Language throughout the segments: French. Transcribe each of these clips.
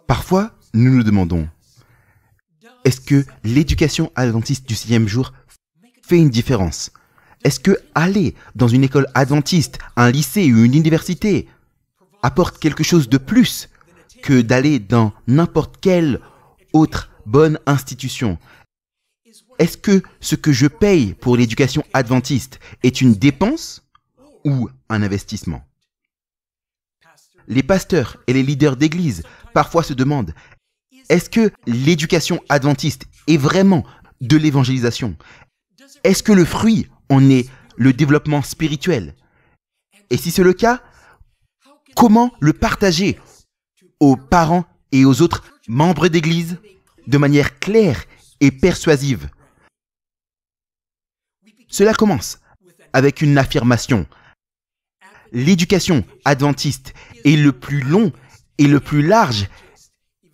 Parfois, nous nous demandons, est-ce que l'éducation adventiste du 7e jour fait une différence? Est-ce que aller dans une école adventiste, un lycée ou une université apporte quelque chose de plus que d'aller dans n'importe quelle autre bonne institution? Est-ce que ce que je paye pour l'éducation adventiste est une dépense ou un investissement? Les pasteurs et les leaders d'église parfois se demandent, est-ce que l'éducation adventiste est vraiment de l'évangélisation? Est-ce que le fruit en est le développement spirituel? Et si c'est le cas, comment le partager aux parents et aux autres membres d'église de manière claire et persuasive? Cela commence avec une affirmation. L'éducation adventiste est le plus long et le plus large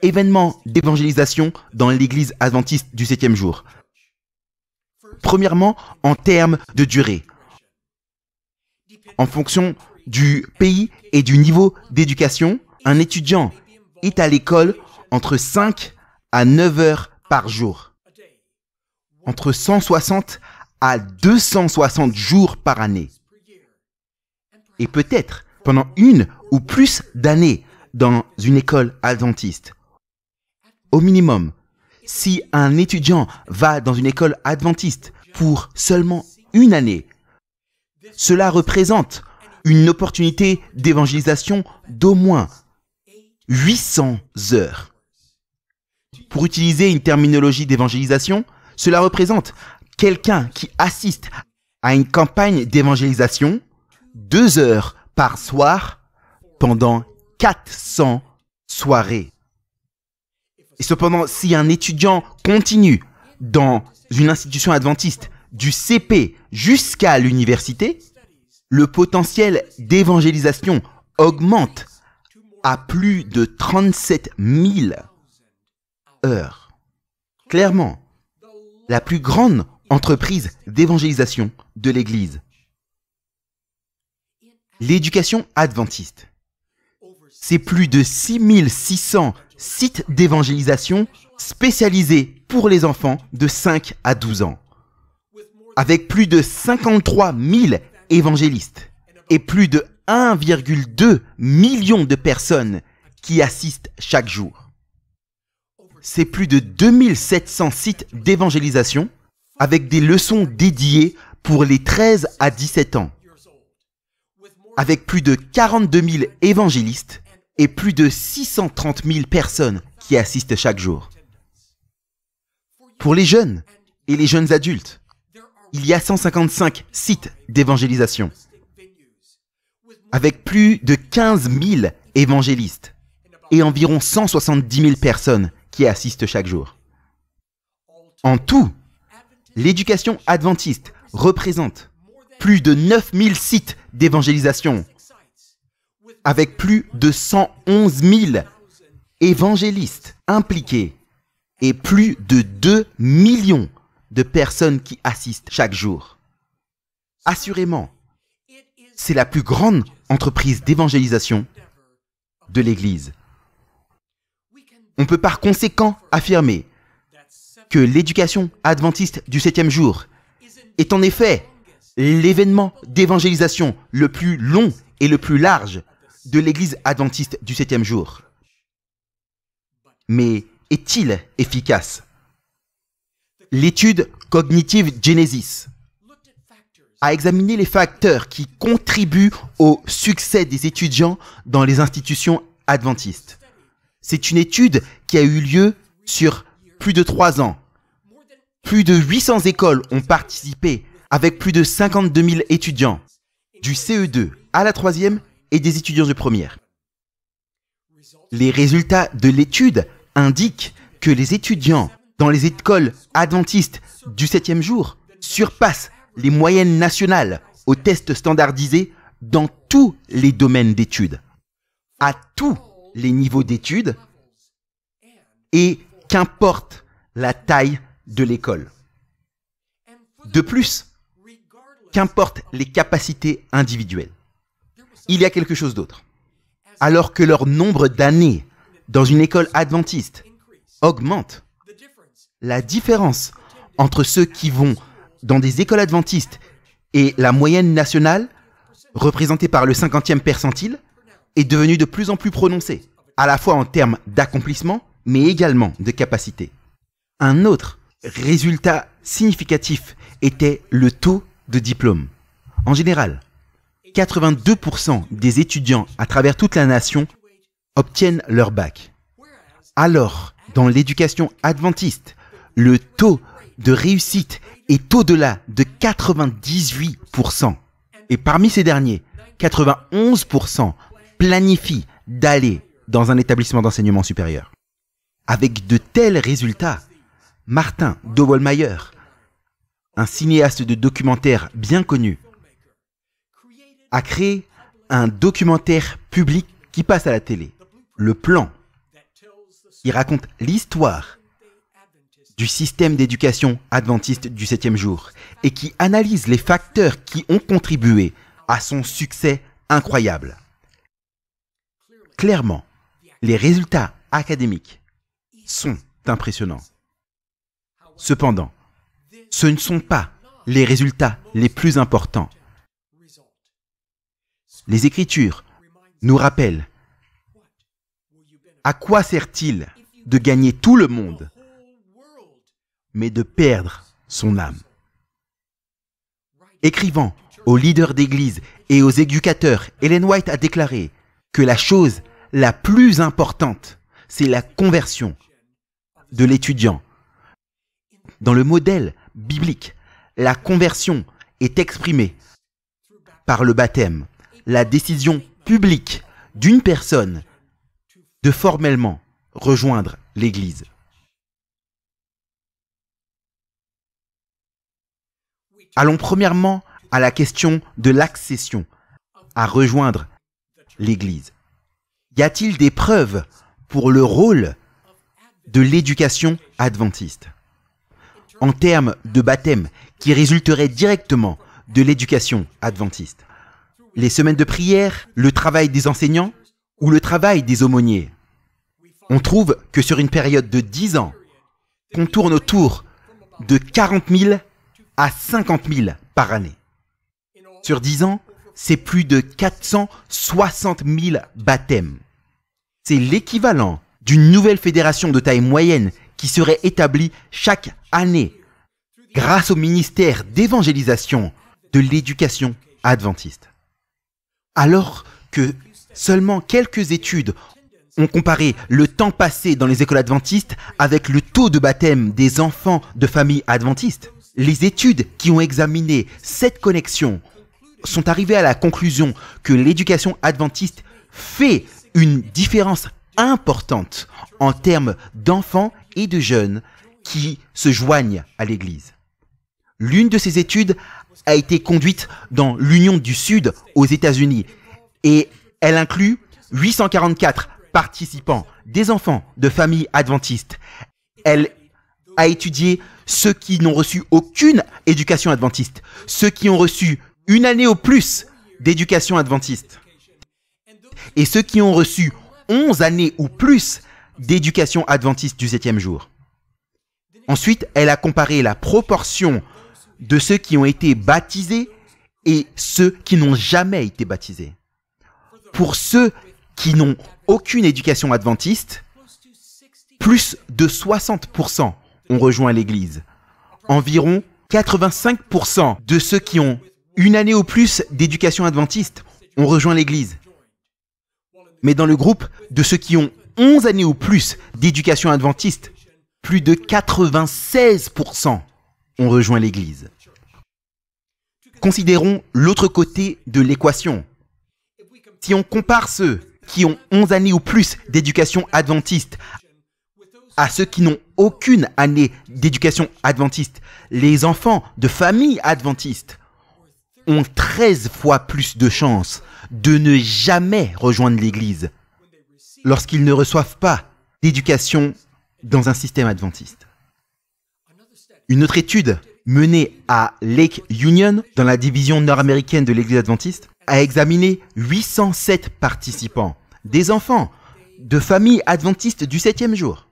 événement d'évangélisation dans l'église adventiste du 7e jour. Premièrement, en termes de durée. En fonction du pays et du niveau d'éducation, un étudiant est à l'école entre 5 à 9 heures par jour. Entre 160 à 260 jours par année. Et peut-être pendant une ou plus d'années dans une école adventiste. Au minimum, si un étudiant va dans une école adventiste pour seulement une année, cela représente une opportunité d'évangélisation d'au moins 800 heures. Pour utiliser une terminologie d'évangélisation, cela représente quelqu'un qui assiste à une campagne d'évangélisation 2 heures par soir pendant 400 soirées. Et cependant, si un étudiant continue dans une institution adventiste du CP jusqu'à l'université, le potentiel d'évangélisation augmente à plus de 37 000 heures. Clairement, la plus grande entreprise d'évangélisation de l'Église. L'éducation adventiste. C'est plus de 6600 sites d'évangélisation spécialisés pour les enfants de 5 à 12 ans. Avec plus de 53 000 évangélistes et plus de 1,2 million de personnes qui assistent chaque jour. C'est plus de 2700 sites d'évangélisation avec des leçons dédiées pour les 13 à 17 ans. Avec plus de 42 000 évangélistes et plus de 630 000 personnes qui assistent chaque jour. Pour les jeunes et les jeunes adultes, il y a 155 sites d'évangélisation, avec plus de 15 000 évangélistes et environ 170 000 personnes qui assistent chaque jour. En tout, l'éducation adventiste représente plus de 9 000 sites d'évangélisation, avec plus de 111 000 évangélistes impliqués et plus de 2 millions de personnes qui assistent chaque jour. Assurément, c'est la plus grande entreprise d'évangélisation de l'Église. On peut par conséquent affirmer que l'éducation adventiste du 7e jour est en effet l'événement d'évangélisation le plus long et le plus large de l'Église adventiste du 7e jour. Mais est-il efficace? L'étude Cognitive Genesis a examiné les facteurs qui contribuent au succès des étudiants dans les institutions adventistes. C'est une étude qui a eu lieu sur plus de 3 ans. Plus de 800 écoles ont participé avec plus de 52 000 étudiants, du CE2 à la 3e et des étudiants de première. Les résultats de l'étude indiquent que les étudiants dans les écoles adventistes du 7e jour surpassent les moyennes nationales aux tests standardisés dans tous les domaines d'études, à tous les niveaux d'études et qu'importe la taille de l'école. De plus, qu'importe les capacités individuelles. Il y a quelque chose d'autre. Alors que leur nombre d'années dans une école adventiste augmente. La différence entre ceux qui vont dans des écoles adventistes et la moyenne nationale, représentée par le 50e percentile, est devenue de plus en plus prononcée, à la fois en termes d'accomplissement, mais également de capacité. Un autre résultat significatif était le taux de diplôme. En général, 82% des étudiants à travers toute la nation obtiennent leur bac. Alors, dans l'éducation adventiste, le taux de réussite est au-delà de 98%. Et parmi ces derniers, 91% planifient d'aller dans un établissement d'enseignement supérieur. Avec de tels résultats, Martin Doblmeier, un cinéaste de documentaire bien connu, a créé un documentaire public qui passe à la télé, Le Plan. Il raconte l'histoire du système d'éducation adventiste du 7e jour et qui analyse les facteurs qui ont contribué à son succès incroyable. Clairement, les résultats académiques sont impressionnants. Cependant, ce ne sont pas les résultats les plus importants. Les Écritures nous rappellent à quoi sert-il de gagner tout le monde, mais de perdre son âme. Écrivant aux leaders d'église et aux éducateurs, Ellen White a déclaré que la chose la plus importante, c'est la conversion de l'étudiant. Dans le modèle biblique, la conversion est exprimée par le baptême, la décision publique d'une personne de formellement rejoindre l'Église. Allons premièrement à la question de l'accession à rejoindre l'Église. Y a-t-il des preuves pour le rôle de l'éducation adventiste en termes de baptême qui résulterait directement de l'éducation adventiste? Les semaines de prière, le travail des enseignants ou le travail des aumôniers? On trouve que sur une période de 10 ans, qu'on tourne autour de 40 000 à 50 000 par année. Sur 10 ans, c'est plus de 460 000 baptêmes. C'est l'équivalent d'une nouvelle fédération de taille moyenne qui serait établie chaque année grâce au ministère d'évangélisation de l'éducation adventiste. Alors que seulement quelques études ont comparé le temps passé dans les écoles adventistes avec le taux de baptême des enfants de familles adventistes, les études qui ont examiné cette connexion sont arrivées à la conclusion que l'éducation adventiste fait une différence importante en termes d'enfants et de jeunes qui se joignent à l'Église. L'une de ces études a été conduite dans l'Union du Sud aux États-Unis et elle inclut 844 participants, des enfants de familles adventistes. Elle a étudié ceux qui n'ont reçu aucune éducation adventiste, ceux qui ont reçu une année au plus d'éducation adventiste et ceux qui ont reçu 11 années ou plus d'éducation adventiste du 7e jour. Ensuite, elle a comparé la proportion de ceux qui ont été baptisés et ceux qui n'ont jamais été baptisés. Pour ceux qui n'ont aucune éducation adventiste, plus de 60% ont rejoint l'Église. Environ 85% de ceux qui ont une année ou plus d'éducation adventiste ont rejoint l'Église. Mais dans le groupe de ceux qui ont 11 années ou plus d'éducation adventiste, plus de 96% ont rejoint l'Église. Considérons l'autre côté de l'équation. Si on compare ceux qui ont 11 années ou plus d'éducation adventiste à ceux qui n'ont aucune année d'éducation adventiste, les enfants de familles adventistes ont 13 fois plus de chances de ne jamais rejoindre l'Église lorsqu'ils ne reçoivent pas d'éducation dans un système adventiste. Une autre étude menée à Lake Union, dans la division nord-américaine de l'Église adventiste, a examiné 807 participants, des enfants de familles adventistes du 7e jour.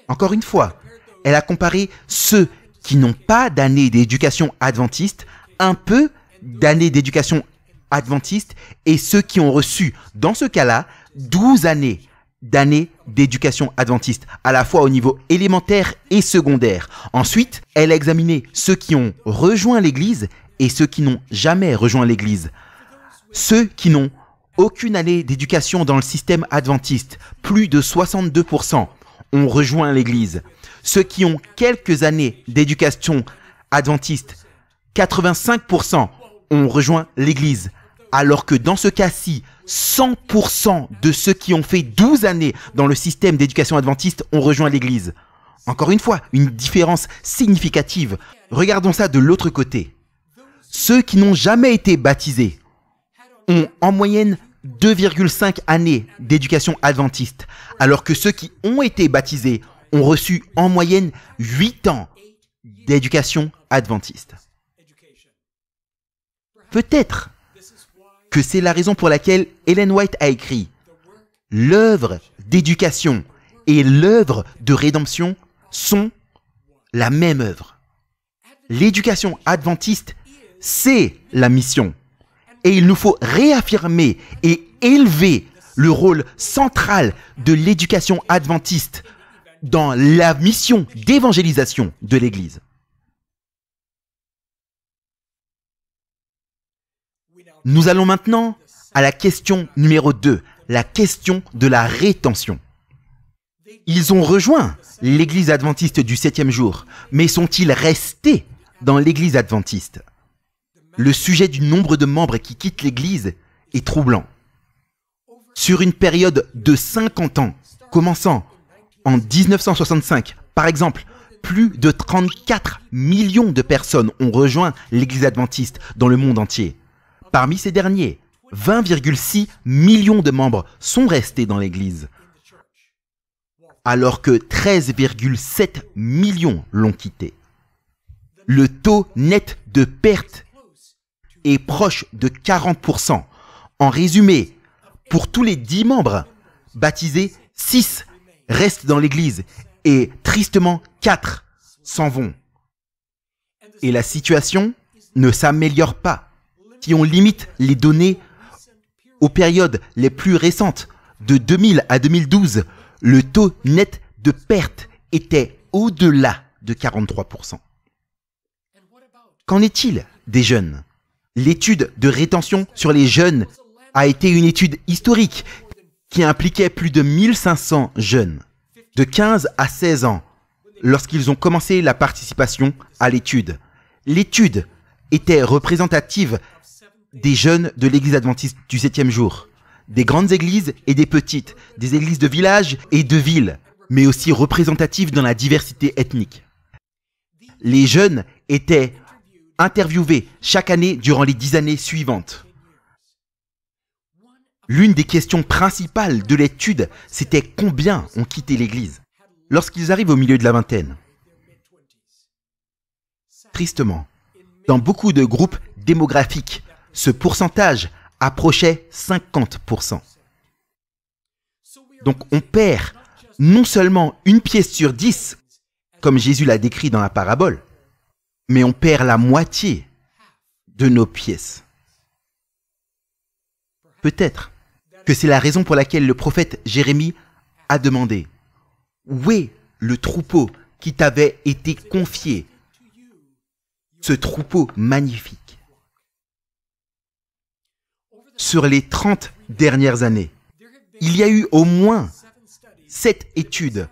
Encore une fois, elle a comparé ceux qui n'ont pas d'année d'éducation adventiste, un peu d'année d'éducation adventiste, et ceux qui ont reçu, dans ce cas-là, 12 années d'année d'éducation adventiste, à la fois au niveau élémentaire et secondaire. Ensuite, elle a examiné ceux qui ont rejoint l'Église et ceux qui n'ont jamais rejoint l'Église. Ceux qui n'ont aucune année d'éducation dans le système adventiste, plus de 62% ont rejoint l'Église. Ceux qui ont quelques années d'éducation adventiste, 85% ont rejoint l'Église. Alors que dans ce cas-ci, 100% de ceux qui ont fait 12 années dans le système d'éducation adventiste ont rejoint l'Église. Encore une fois, une différence significative. Regardons ça de l'autre côté. Ceux qui n'ont jamais été baptisés ont en moyenne 2,5 années d'éducation adventiste, alors que ceux qui ont été baptisés ont reçu en moyenne 8 ans d'éducation adventiste. Peut-être que c'est la raison pour laquelle Ellen White a écrit « L'œuvre d'éducation et l'œuvre de rédemption sont la même œuvre. » L'éducation adventiste, c'est la mission. Et il nous faut réaffirmer et élever le rôle central de l'éducation adventiste dans la mission d'évangélisation de l'Église. Nous allons maintenant à la question numéro 2, la question de la rétention. Ils ont rejoint l'Église adventiste du 7e jour, mais sont-ils restés dans l'Église adventiste? Le sujet du nombre de membres qui quittent l'Église est troublant. Sur une période de 50 ans, commençant en 1965, par exemple, plus de 34 millions de personnes ont rejoint l'Église adventiste dans le monde entier. Parmi ces derniers, 20,6 millions de membres sont restés dans l'Église, alors que 13,7 millions l'ont quitté. Le taux net de perte est proche de 40%. En résumé, pour tous les 10 membres baptisés, 6 restent dans l'Église et tristement 4 s'en vont. Et la situation ne s'améliore pas. Si on limite les données aux périodes les plus récentes, de 2000 à 2012, le taux net de perte était au-delà de 43%. Qu'en est-il des jeunes? L'étude de rétention sur les jeunes a été une étude historique qui impliquait plus de 1500 jeunes de 15 à 16 ans lorsqu'ils ont commencé la participation à l'étude. L'étude était représentative des jeunes de l'Église adventiste du 7e jour, des grandes églises et des petites, des églises de village et de villes, mais aussi représentatives dans la diversité ethnique. Les jeunes étaient interviewés chaque année durant les 10 années suivantes. L'une des questions principales de l'étude, c'était combien ont quitté l'Église lorsqu'ils arrivent au milieu de la vingtaine. Tristement, dans beaucoup de groupes démographiques, ce pourcentage approchait 50%. Donc on perd non seulement une pièce sur 10, comme Jésus l'a décrit dans la parabole, mais on perd la moitié de nos pièces. Peut-être que c'est la raison pour laquelle le prophète Jérémie a demandé « Où est le troupeau qui t'avait été confié, ce troupeau magnifique ?» Sur les 30 dernières années, il y a eu au moins 7 études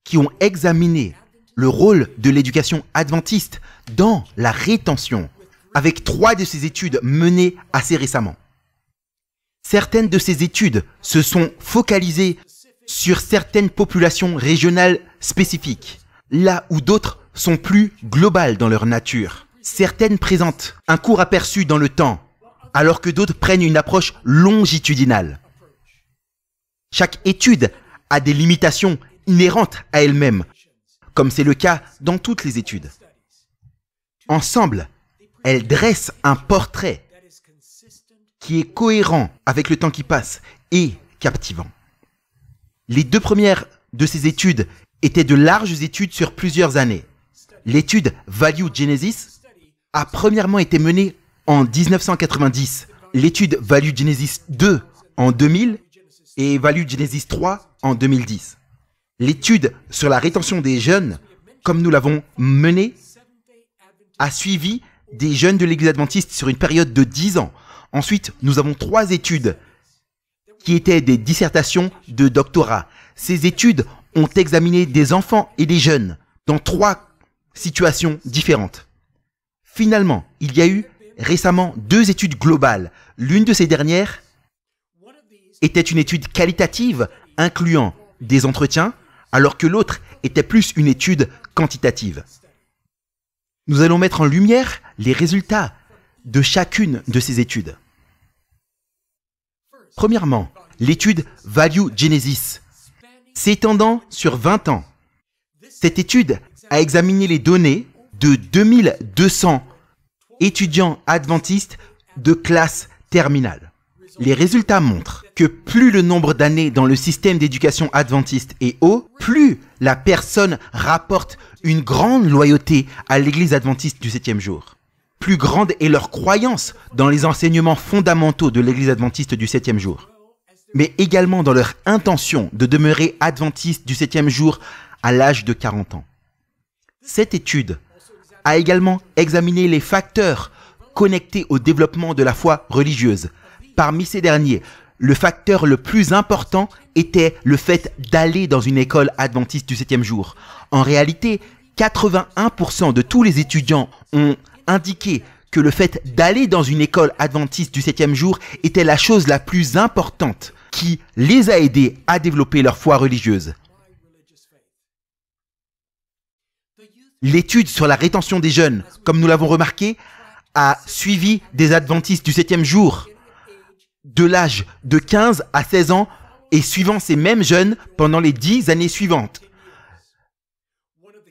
qui ont examiné le rôle de l'éducation adventiste dans la rétention, avec 3 de ces études menées assez récemment. Certaines de ces études se sont focalisées sur certaines populations régionales spécifiques, là où d'autres sont plus globales dans leur nature. Certaines présentent un court aperçu dans le temps, alors que d'autres prennent une approche longitudinale. Chaque étude a des limitations inhérentes à elle-même, comme c'est le cas dans toutes les études. Ensemble, elles dressent un portrait qui est cohérent avec le temps qui passe et captivant. Les deux premières de ces études étaient de larges études sur plusieurs années. L'étude Value Genesis a premièrement été menée en 1990, l'étude Value Genesis 2 en 2000 et Value Genesis 3 en 2010. L'étude sur la rétention des jeunes, comme nous l'avons menée, a suivi des jeunes de l'Église adventiste sur une période de 10 ans. Ensuite, nous avons 3 études qui étaient des dissertations de doctorat. Ces études ont examiné des enfants et des jeunes dans 3 situations différentes. Finalement, il y a eu récemment 2 études globales. L'une de ces dernières était une étude qualitative incluant des entretiens, alors que l'autre était plus une étude quantitative. Nous allons mettre en lumière les résultats de chacune de ces études. Premièrement, l'étude Value Genesis, s'étendant sur 20 ans. Cette étude a examiné les données de 2200 étudiants adventistes de classe terminale. Les résultats montrent que plus le nombre d'années dans le système d'éducation adventiste est haut, plus la personne rapporte une grande loyauté à l'Église adventiste du 7e jour. Plus grande est leur croyance dans les enseignements fondamentaux de l'Église adventiste du 7e jour, mais également dans leur intention de demeurer adventiste du 7e jour à l'âge de 40 ans. Cette étude a également examiné les facteurs connectés au développement de la foi religieuse. Parmi ces derniers, le facteur le plus important était le fait d'aller dans une école adventiste du 7e jour. En réalité, 81% de tous les étudiants ont indiqué que le fait d'aller dans une école adventiste du 7e jour était la chose la plus importante qui les a aidés à développer leur foi religieuse. L'étude sur la rétention des jeunes, comme nous l'avons remarqué, a suivi des adventistes du 7e jour de l'âge de 15 à 16 ans et suivant ces mêmes jeunes pendant les 10 années suivantes.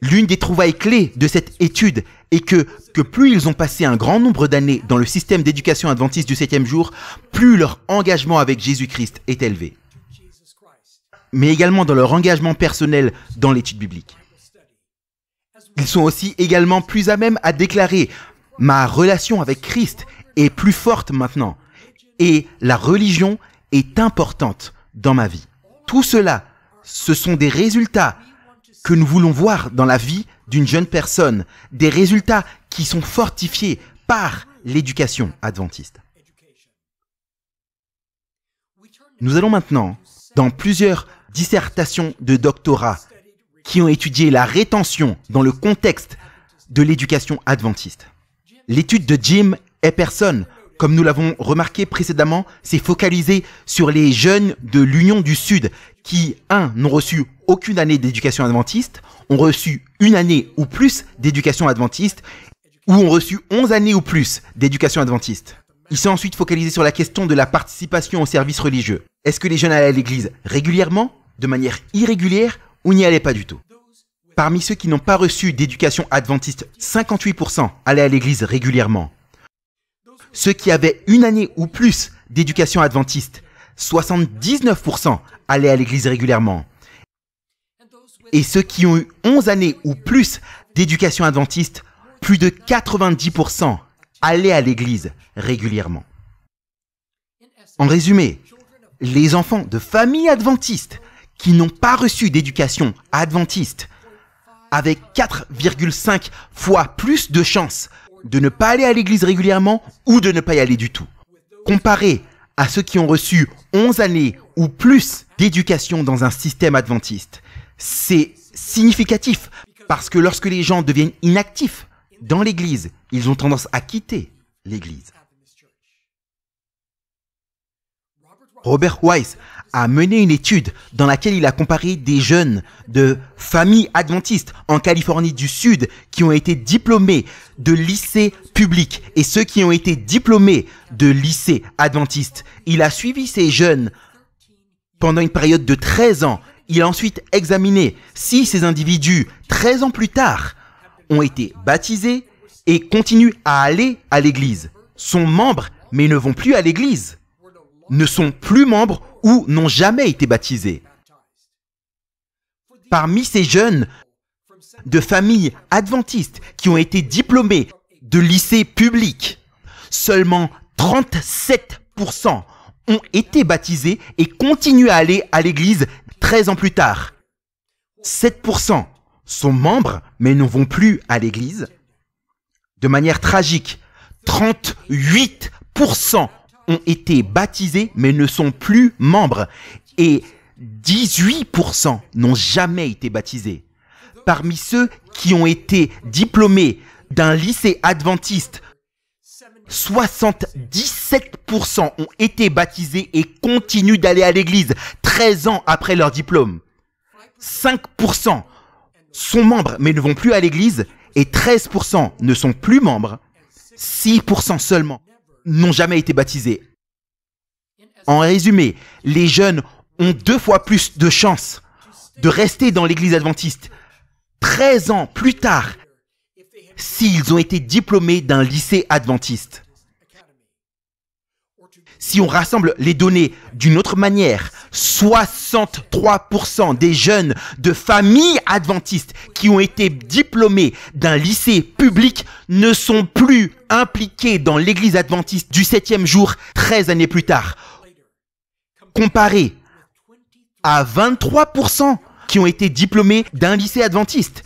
L'une des trouvailles clés de cette étude est que plus ils ont passé un grand nombre d'années dans le système d'éducation adventiste du 7e jour, plus leur engagement avec Jésus-Christ est élevé. Mais également dans leur engagement personnel dans l'étude biblique. Ils sont aussi également plus à même à déclarer « Ma relation avec Christ est plus forte maintenant et la religion est importante dans ma vie. » Tout cela, ce sont des résultats que nous voulons voir dans la vie d'une jeune personne, des résultats qui sont fortifiés par l'éducation adventiste. Nous allons maintenant dans plusieurs dissertations de doctorat qui ont étudié la rétention dans le contexte de l'éducation adventiste. L'étude de Jim Epperson, comme nous l'avons remarqué précédemment, s'est focalisée sur les jeunes de l'Union du Sud qui, n'ont reçu aucune année d'éducation adventiste, ont reçu une année ou plus d'éducation adventiste, ou ont reçu 11 années ou plus d'éducation adventiste. Ils sont ensuite focalisés sur la question de la participation au service religieux. Est-ce que les jeunes allaient à l'église régulièrement, de manière irrégulière, ou n'y allaient pas du tout? Parmi ceux qui n'ont pas reçu d'éducation adventiste, 58% allaient à l'église régulièrement. Ceux qui avaient une année ou plus d'éducation adventiste, 79% allaient à l'église régulièrement. Et ceux qui ont eu 11 années ou plus d'éducation adventiste, plus de 90% allaient à l'église régulièrement. En résumé, les enfants de familles adventistes qui n'ont pas reçu d'éducation adventiste avaient 4,5 fois plus de chances de ne pas aller à l'église régulièrement ou de ne pas y aller du tout. Comparé à ceux qui ont reçu 11 années ou plus d'éducation dans un système adventiste, c'est significatif parce que lorsque les gens deviennent inactifs dans l'église, ils ont tendance à quitter l'église. Robert Weiss a mené une étude dans laquelle il a comparé des jeunes de familles adventistes en Californie du Sud qui ont été diplômés de lycées publics et ceux qui ont été diplômés de lycées adventistes. Il a suivi ces jeunes pendant une période de 13 ans. Il a ensuite examiné si ces individus, 13 ans plus tard, ont été baptisés et continuent à aller à l'église. Sont membres mais ne vont plus à l'église, ne sont plus membres ou n'ont jamais été baptisés. Parmi ces jeunes de familles adventistes qui ont été diplômés de lycées publics, seulement 37% ont été baptisés et continuent à aller à l'église 13 ans plus tard. 7% sont membres mais ne vont plus à l'église. De manière tragique, 38% ont été baptisés mais ne sont plus membres et 18% n'ont jamais été baptisés. Parmi ceux qui ont été diplômés d'un lycée adventiste, 77% ont été baptisés et continuent d'aller à l'église 13 ans après leur diplôme. 5% sont membres mais ne vont plus à l'église et 13% ne sont plus membres. 6% seulement n'ont jamais été baptisés. En résumé, les jeunes ont 2 fois plus de chances de rester dans l'église adventiste 13 ans plus tard s'ils ont été diplômés d'un lycée adventiste. Si on rassemble les données d'une autre manière, 63% des jeunes de familles adventistes qui ont été diplômés d'un lycée public ne sont plus impliqués dans l'église adventiste du 7e jour 13 années plus tard. Comparé à 23% qui ont été diplômés d'un lycée adventiste.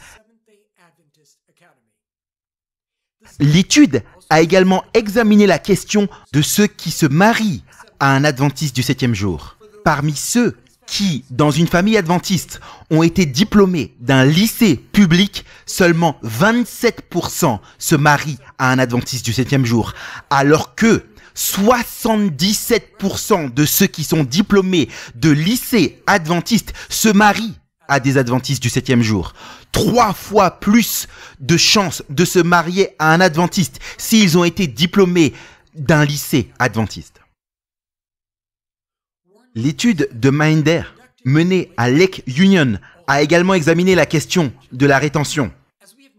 L'étude a également examiné la question de ceux qui se marient à un adventiste du 7e jour. Parmi ceux qui, dans une famille adventiste, ont été diplômés d'un lycée public, seulement 27% se marient à un adventiste du 7e jour, alors que 77% de ceux qui sont diplômés de lycée adventiste se marient à des adventistes du 7e jour. 3 fois plus de chances de se marier à un adventiste s'ils ont été diplômés d'un lycée adventiste. L'étude de Minder, menée à Lake Union, a également examiné la question de la rétention.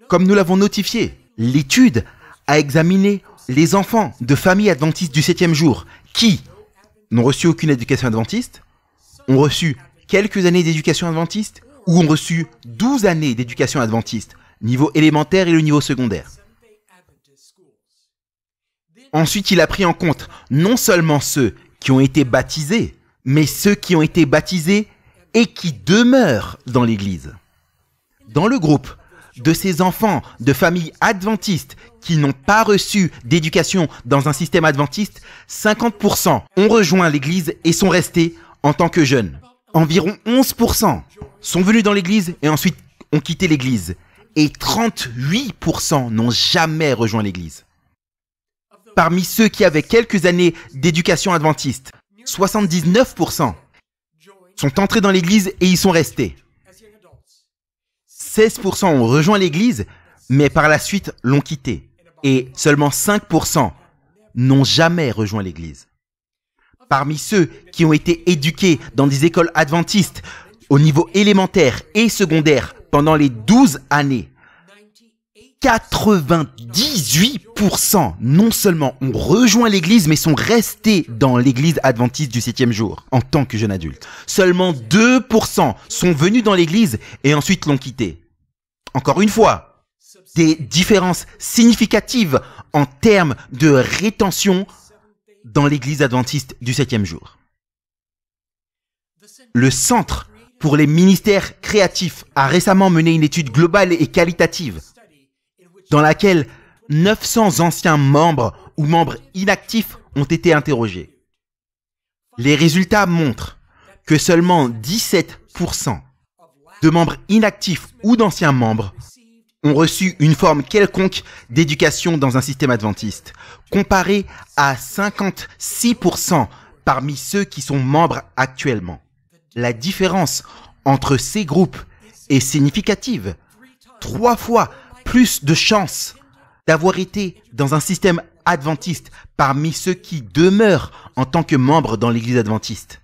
Comme nous l'avons notifié, l'étude a examiné les enfants de familles adventistes du 7e jour qui n'ont reçu aucune éducation adventiste, ont reçu quelques années d'éducation adventiste ou ont reçu 12 années d'éducation adventiste, niveau élémentaire et le niveau secondaire. Ensuite, il a pris en compte non seulement ceux qui ont été baptisés, mais ceux qui ont été baptisés et qui demeurent dans l'Église. Dans le groupe de ces enfants de familles adventistes qui n'ont pas reçu d'éducation dans un système adventiste, 50% ont rejoint l'Église et sont restés en tant que jeunes. Environ 11% sont venus dans l'église et ensuite ont quitté l'église. Et 38% n'ont jamais rejoint l'église. Parmi ceux qui avaient quelques années d'éducation adventiste, 79% sont entrés dans l'église et y sont restés. 16% ont rejoint l'église, mais par la suite l'ont quittée. Et seulement 5% n'ont jamais rejoint l'église. Parmi ceux qui ont été éduqués dans des écoles adventistes au niveau élémentaire et secondaire pendant les 12 années, 98% non seulement ont rejoint l'église, mais sont restés dans l'église adventiste du 7e jour en tant que jeunes adultes. Seulement 2% sont venus dans l'église et ensuite l'ont quittée. Encore une fois, des différences significatives en termes de rétention dans l'église adventiste du 7e jour. Le Centre pour les ministères créatifs a récemment mené une étude globale et qualitative dans laquelle 900 anciens membres ou membres inactifs ont été interrogés. Les résultats montrent que seulement 17% de membres inactifs ou d'anciens membres ont reçu une forme quelconque d'éducation dans un système adventiste, comparé à 56% parmi ceux qui sont membres actuellement. La différence entre ces groupes est significative. 3 fois plus de chances d'avoir été dans un système adventiste parmi ceux qui demeurent en tant que membres dans l'église adventiste.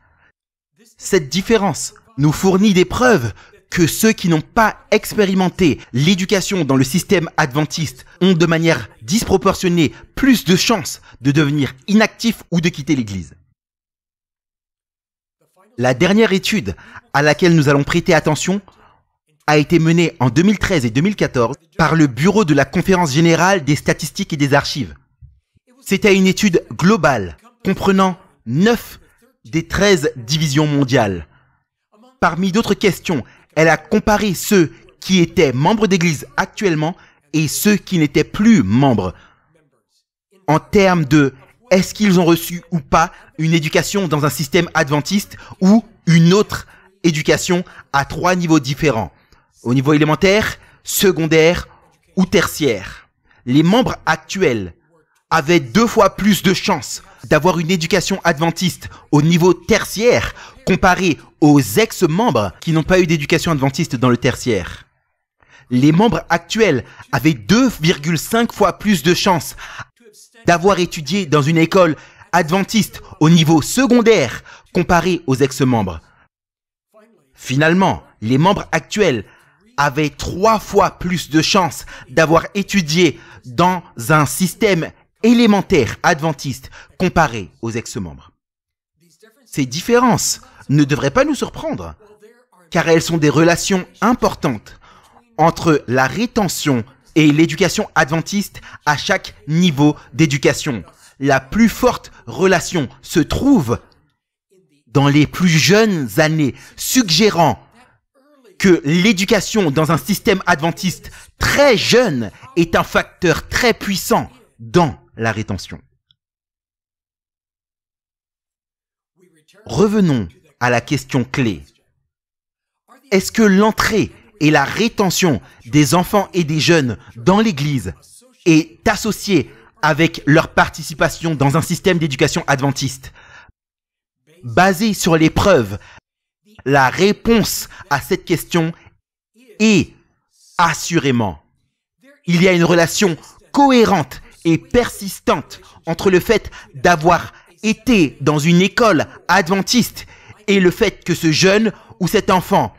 Cette différence nous fournit des preuves que ceux qui n'ont pas expérimenté l'éducation dans le système adventiste ont de manière disproportionnée plus de chances de devenir inactifs ou de quitter l'église. La dernière étude à laquelle nous allons prêter attention a été menée en 2013 et 2014 par le Bureau de la Conférence Générale des Statistiques et des Archives. C'était une étude globale comprenant 9 des 13 divisions mondiales. Parmi d'autres questions, elle a comparé ceux qui étaient membres d'église actuellement et ceux qui n'étaient plus membres en termes de est-ce qu'ils ont reçu ou pas une éducation dans un système adventiste ou une autre éducation à 3 niveaux différents, au niveau élémentaire, secondaire ou tertiaire. Les membres actuels avaient 2 fois plus de chances d'avoir une éducation adventiste au niveau tertiaire comparé aux ex-membres qui n'ont pas eu d'éducation adventiste dans le tertiaire. Les membres actuels avaient 2,5 fois plus de chances d'avoir étudié dans une école adventiste au niveau secondaire comparé aux ex-membres. Finalement, les membres actuels avaient 3 fois plus de chances d'avoir étudié dans un système élémentaire adventiste comparé aux ex-membres. Ces différences ne devraient pas nous surprendre, car elles sont des relations importantes entre la rétention et l'éducation adventiste à chaque niveau d'éducation. La plus forte relation se trouve dans les plus jeunes années, suggérant que l'éducation dans un système adventiste très jeune est un facteur très puissant dans la rétention. Revenons à la question clé. Est-ce que l'entrée et la rétention des enfants et des jeunes dans l'Église est associée avec leur participation dans un système d'éducation adventiste? Basé sur les preuves, la réponse à cette question est assurément. Il y a une relation cohérente et persistante entre le fait d'avoir été dans une école adventiste et le fait que ce jeune ou cet enfant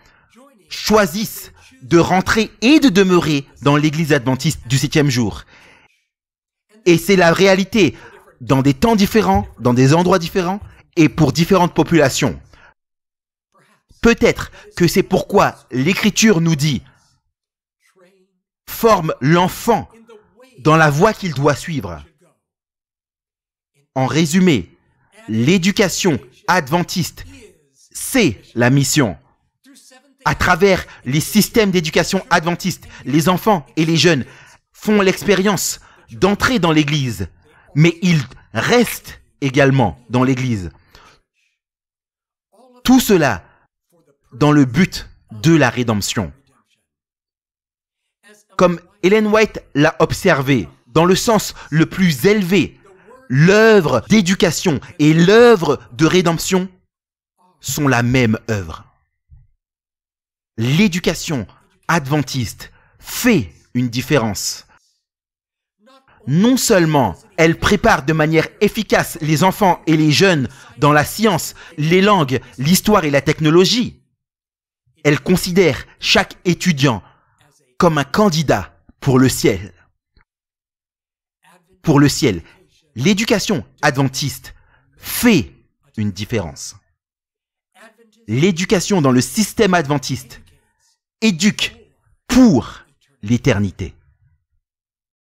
choisisse de rentrer et de demeurer dans l'église adventiste du 7e jour. Et c'est la réalité dans des temps différents, dans des endroits différents et pour différentes populations. Peut-être que c'est pourquoi l'Écriture nous dit « Forme l'enfant dans la voie qu'il doit suivre ». En résumé, l'éducation adventiste, c'est la mission. À travers les systèmes d'éducation adventiste, les enfants et les jeunes font l'expérience d'entrer dans l'Église, mais ils restent également dans l'Église. Tout cela dans le but de la rédemption. Comme Ellen White l'a observé, dans le sens le plus élevé, l'œuvre d'éducation et l'œuvre de rédemption sont la même œuvre. L'éducation adventiste fait une différence. Non seulement elle prépare de manière efficace les enfants et les jeunes dans la science, les langues, l'histoire et la technologie, elle considère chaque étudiant comme un candidat pour le ciel. Pour le ciel, l'éducation adventiste fait une différence. L'éducation dans le système adventiste éduque pour l'éternité.